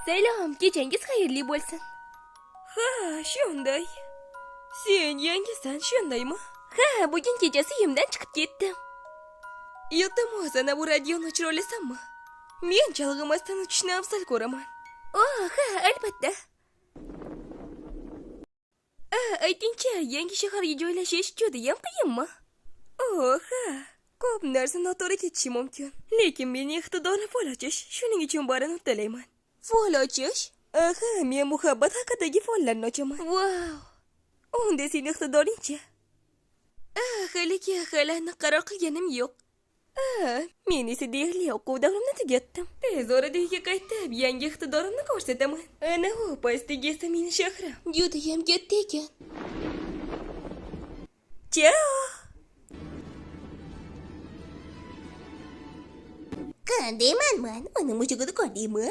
Selam, geceniz hayırlı bo'lsin. Ha, shunday. Sen yangisan, shundaymi? Ha, bugun kechasi uyimdan chiqib ketdim. Iltimos, ana bu radioni o'chira olasanmi? Men chalg'imasdan uchishni afzal ko'raman. Ha, albatta. Aytingchi, yangi shaharga joylashish judayam qiyinmi? Ha. Ko'p narsa noto'g'ri ketishi mumkin. Lekin mening iqtidorim fol ochish, shuning uchun barini uddalayman. Fol ochish? Aha, men muhabbat haqidagi follarni ochaman. Wow. Unda sening iqtidoring-chi? Hali qaror qilganim yo'q. Men esa deyarli o'quv davrimni tugatdim. Tez orada uyga qaytib, yangi iqtidorimni ko'rsataman. Ana u pastdagi esa mening shahrim. Judayam katta ekan. Chao. Qandayman, uni mushugida qandaymi?